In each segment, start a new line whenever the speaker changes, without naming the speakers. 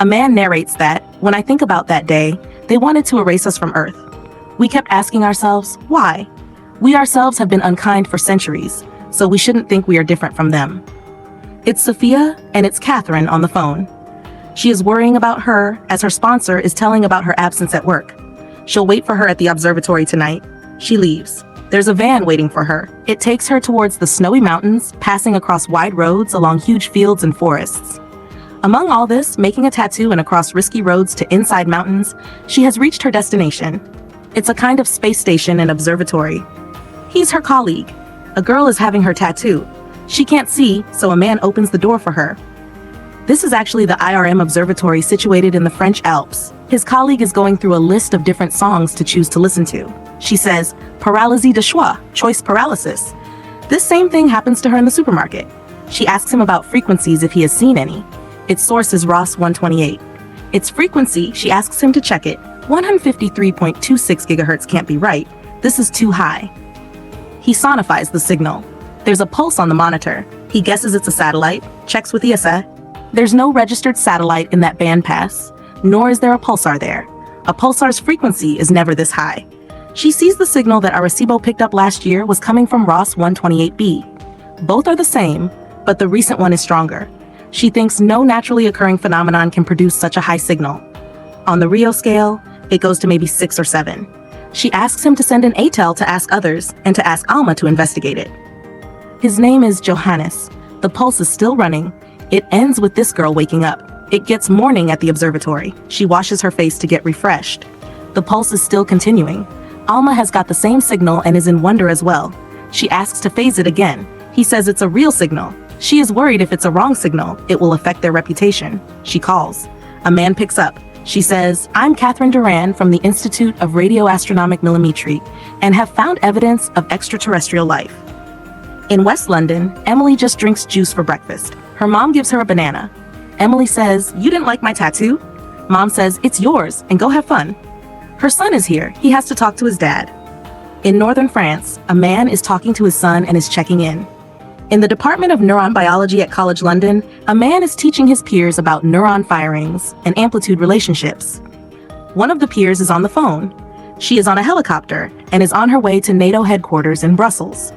A man narrates that, when I think about that day, they wanted to erase us from Earth. We kept asking ourselves, why? We ourselves have been unkind for centuries, so we shouldn't think we are different from them. It's Sophia and it's Catherine on the phone. She is worrying about her as her sponsor is telling about her absence at work. She'll wait for her at the observatory tonight. She leaves. There's a van waiting for her. It takes her towards the snowy mountains, passing across wide roads along huge fields and forests. Among all this, making a tattoo and across risky roads to inside mountains, she has reached her destination. It's a kind of space station and observatory. He's her colleague. A girl is having her tattoo. She can't see, so a man opens the door for her. This is actually the IRM observatory situated in the French Alps. His colleague is going through a list of different songs to choose to listen to. She says, paralysie de choix, choice paralysis. This same thing happens to her in the supermarket. She asks him about frequencies if he has seen any. Its source is Ross 128. Its frequency, she asks him to check it. 153.26 gigahertz can't be right. This is too high. He sonifies the signal. There's a pulse on the monitor. He guesses it's a satellite, checks with ESA. There's no registered satellite in that bandpass, nor is there a pulsar there. A pulsar's frequency is never this high. She sees the signal that Arecibo picked up last year was coming from Ross 128b. Both are the same, but the recent one is stronger. She thinks no naturally occurring phenomenon can produce such a high signal. On the Rio scale, it goes to maybe 6 or 7. She asks him to send an ATEL to ask others and to ask Alma to investigate it. His name is Johannes. The pulse is still running. It ends with this girl waking up. It gets morning at the observatory. She washes her face to get refreshed. The pulse is still continuing. Alma has got the same signal and is in wonder as well. She asks to phase it again. He says it's a real signal. She is worried if it's a wrong signal, it will affect their reputation. She calls. A man picks up. She says, I'm Catherine Duran from the Institute of Radioastronomic Millimetry and have found evidence of extraterrestrial life. In West London, Emily just drinks juice for breakfast. Her mom gives her a banana. Emily says, you didn't like my tattoo? Mom says, it's yours and go have fun. Her son is here. He has to talk to his dad. In northern France, a man is talking to his son and is checking in. In the Department of Neuron Biology at College London, a man is teaching his peers about neuron firings and amplitude relationships. One of the peers is on the phone. She is on a helicopter and is on her way to NATO headquarters in Brussels.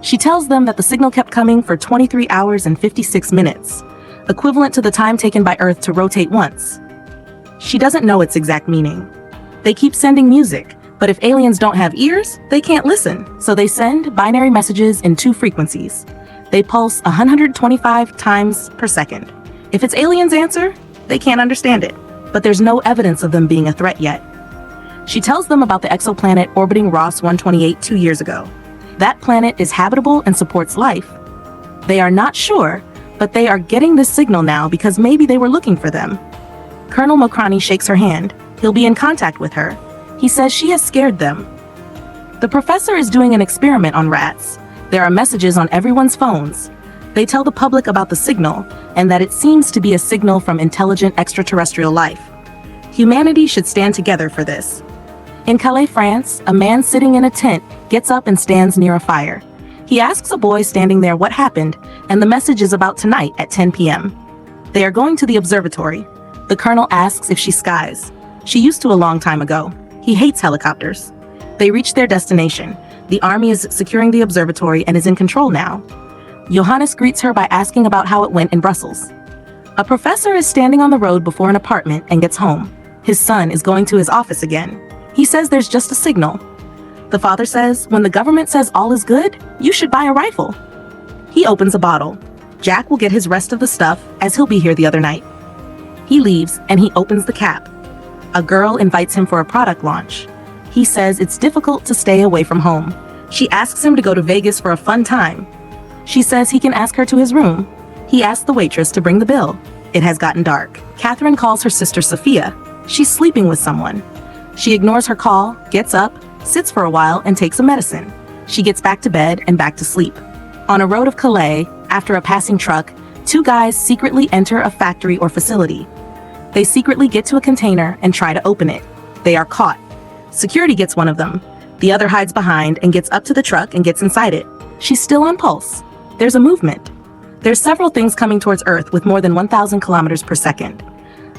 She tells them that the signal kept coming for 23 hours and 56 minutes, equivalent to the time taken by Earth to rotate once. She doesn't know its exact meaning. They keep sending music, but if aliens don't have ears, they can't listen, so they send binary messages in 2 frequencies. They pulse 125 times per second. If it's aliens' answer, they can't understand it, but there's no evidence of them being a threat yet. She tells them about the exoplanet orbiting Ross 128 2 years ago. That planet is habitable and supports life. They are not sure, but they are getting this signal now because maybe they were looking for them. Colonel Mokrani shakes her hand. He'll be in contact with her. He says she has scared them. The professor is doing an experiment on rats. There are messages on everyone's phones. They tell the public about the signal and that it seems to be a signal from intelligent extraterrestrial life. Humanity should stand together for this. In Calais, France, a man sitting in a tent gets up and stands near a fire. He asks a boy standing there what happened, and the message is about tonight at 10 p.m. They are going to the observatory. The colonel asks if she skies. She used to a long time ago. He hates helicopters. They reach their destination. The army is securing the observatory and is in control now. Johannes greets her by asking about how it went in Brussels. A professor is standing on the road before an apartment and gets home. His son is going to his office again. He says there's just a signal. The father says, when the government says all is good, you should buy a rifle. He opens a bottle. Jack will get his rest of the stuff, as he'll be here the other night. He leaves and he opens the cap. A girl invites him for a product launch. He says it's difficult to stay away from home. She asks him to go to Vegas for a fun time. She says he can ask her to his room. He asks the waitress to bring the bill. It has gotten dark. Catherine calls her sister Sophia. She's sleeping with someone. She ignores her call, gets up, sits for a while, and takes a medicine. She gets back to bed and back to sleep. On a road of Calais, after a passing truck, 2 guys secretly enter a factory or facility. They secretly get to a container and try to open it. They are caught. Security gets one of them. The other hides behind and gets up to the truck and gets inside it. She's still on pulse. There's a movement. There's several things coming towards Earth with more than 1,000 kilometers per second.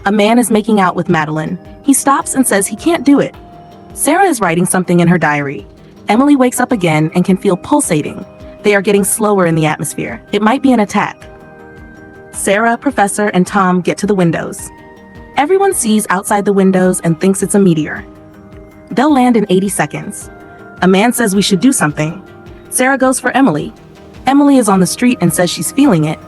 A man is making out with Madeline. He stops and says he can't do it. Sarah is writing something in her diary. Emily wakes up again and can feel pulsating. They are getting slower in the atmosphere. It might be an attack. Sarah, Professor, and Tom get to the windows. Everyone sees outside the windows and thinks it's a meteor. They'll land in 80 seconds. A man says we should do something. Sarah goes for Emily. Emily is on the street and says she's feeling it.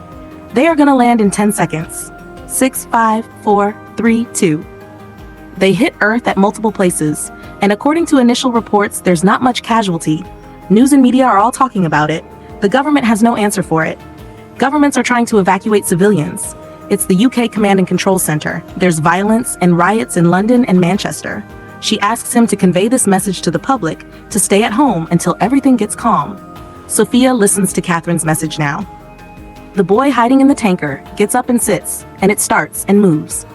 They are gonna land in 10 seconds. 6, 5, 4, 3, 2. They hit Earth at multiple places, and according to initial reports, there's not much casualty. News and media are all talking about it. The government has no answer for it. Governments are trying to evacuate civilians. It's the UK Command and Control Center. There's violence and riots in London and Manchester. She asks him to convey this message to the public to stay at home until everything gets calm. Sophia listens to Catherine's message now. The boy hiding in the tanker gets up and sits, and it starts and moves.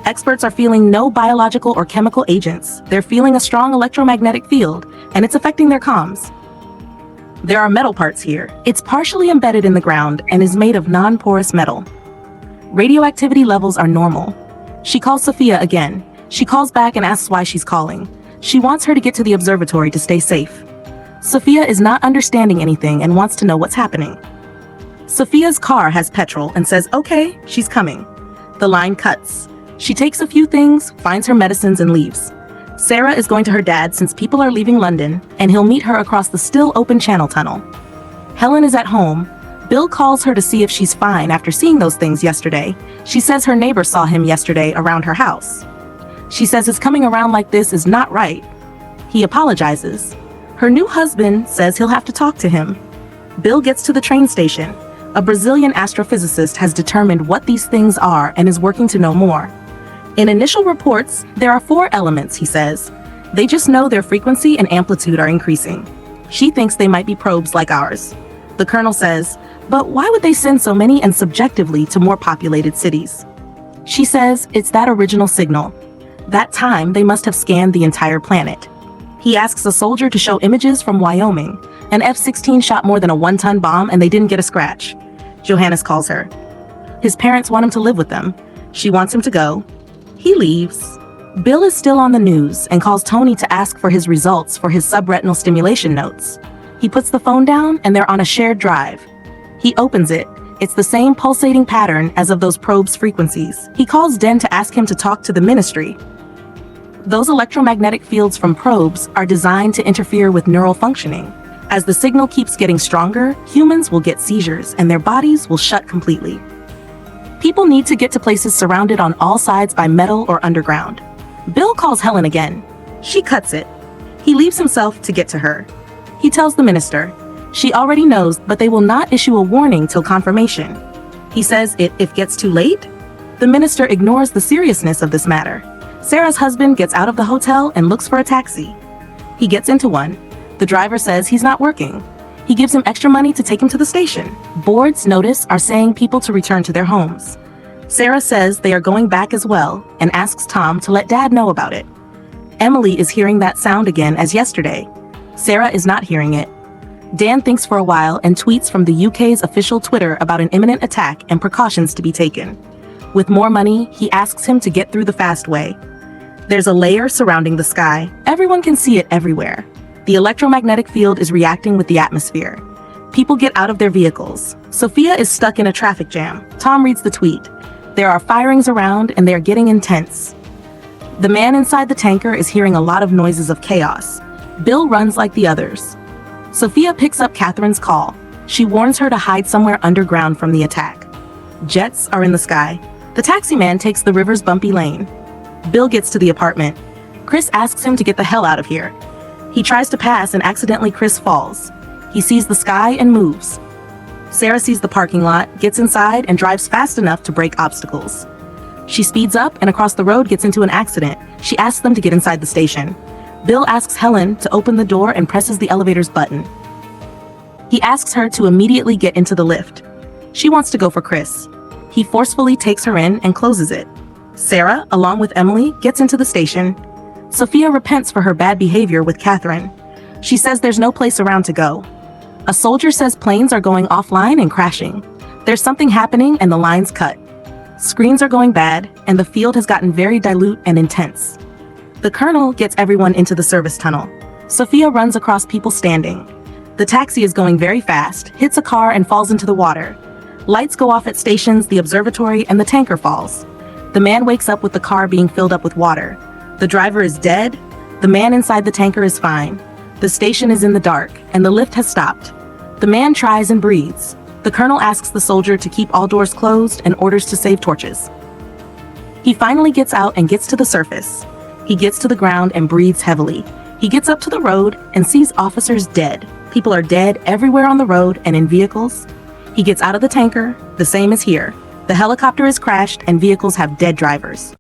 Experts are feeling no biological or chemical agents. They're feeling a strong electromagnetic field, and it's affecting their comms. There are metal parts here. It's partially embedded in the ground and is made of non-porous metal. Radioactivity levels are normal. She calls Sophia again. She calls back and asks why she's calling. She wants her to get to the observatory to stay safe. Sophia is not understanding anything and wants to know what's happening. Sophia's car has petrol and says, okay, she's coming. The line cuts. She takes a few things, finds her medicines, and leaves. Sarah is going to her dad since people are leaving London, and he'll meet her across the still open Channel Tunnel. Helen is at home. Bill calls her to see if she's fine after seeing those things yesterday. She says her neighbor saw him yesterday around her house. She says his coming around like this is not right. He apologizes. Her new husband says he'll have to talk to him. Bill gets to the train station. A Brazilian astrophysicist has determined what these things are and is working to know more. In initial reports, there are 4 elements, he says. They just know their frequency and amplitude are increasing. She thinks they might be probes like ours. The colonel says, but why would they send so many and subjectively to more populated cities? She says it's that original signal. That time, they must have scanned the entire planet. He asks a soldier to show images from Wyoming. An F-16 shot more than a 1-ton bomb and they didn't get a scratch. Johannes calls her. His parents want him to live with them. She wants him to go. He leaves. Bill is still on the news and calls Tony to ask for his results for his subretinal stimulation notes. He puts the phone down and they're on a shared drive. He opens it. It's the same pulsating pattern as of those probes' frequencies. He calls Den to ask him to talk to the ministry. Those electromagnetic fields from probes are designed to interfere with neural functioning. As the signal keeps getting stronger, humans will get seizures and their bodies will shut completely. People need to get to places surrounded on all sides by metal or underground. Bill calls Helen again. She cuts it. He leaves himself to get to her. He tells the minister. She already knows, but they will not issue a warning till confirmation. He says if it gets too late. The minister ignores the seriousness of this matter. Sarah's husband gets out of the hotel and looks for a taxi. He gets into one. The driver says he's not working. He gives him extra money to take him to the station. Boards notice are saying people to return to their homes. Sarah says they are going back as well and asks Tom to let Dad know about it. Emily is hearing that sound again as yesterday. Sarah is not hearing it. Dan thinks for a while and tweets from the UK's official Twitter about an imminent attack and precautions to be taken. With more money, he asks him to get through the fast way. There's a layer surrounding the sky. Everyone can see it everywhere. The electromagnetic field is reacting with the atmosphere. People get out of their vehicles. Sophia is stuck in a traffic jam. Tom reads the tweet. There are firings around and they are getting intense. The man inside the tanker is hearing a lot of noises of chaos. Bill runs like the others. Sophia picks up Catherine's call. She warns her to hide somewhere underground from the attack. Jets are in the sky. The taxi man takes the river's bumpy lane. Bill gets to the apartment. Chris asks him to get the hell out of here. He tries to pass and accidentally Chris falls. He sees the sky and moves. Sarah sees the parking lot, gets inside, and drives fast enough to break obstacles. She speeds up and across the road gets into an accident. She asks them to get inside the station. Bill asks Helen to open the door and presses the elevator's button. He asks her to immediately get into the lift. She wants to go for Chris. He forcefully takes her in and closes it. Sarah, along with Emily, gets into the station. Sophia repents for her bad behavior with Catherine. She says there's no place around to go. A soldier says planes are going offline and crashing. There's something happening and the line's cut. Screens are going bad, and the field has gotten very dilute and intense. The colonel gets everyone into the service tunnel. Sophia runs across people standing. The taxi is going very fast, hits a car and falls into the water. Lights go off at stations, the observatory, and the tanker falls. The man wakes up with the car being filled up with water. The driver is dead. The man inside the tanker is fine. The station is in the dark, and the lift has stopped. The man tries and breathes. The colonel asks the soldier to keep all doors closed and orders to save torches. He finally gets out and gets to the surface. He gets to the ground and breathes heavily. He gets up to the road and sees officers dead. People are dead everywhere on the road and in vehicles. He gets out of the tanker, the same as here. The helicopter is crashed and vehicles have dead drivers.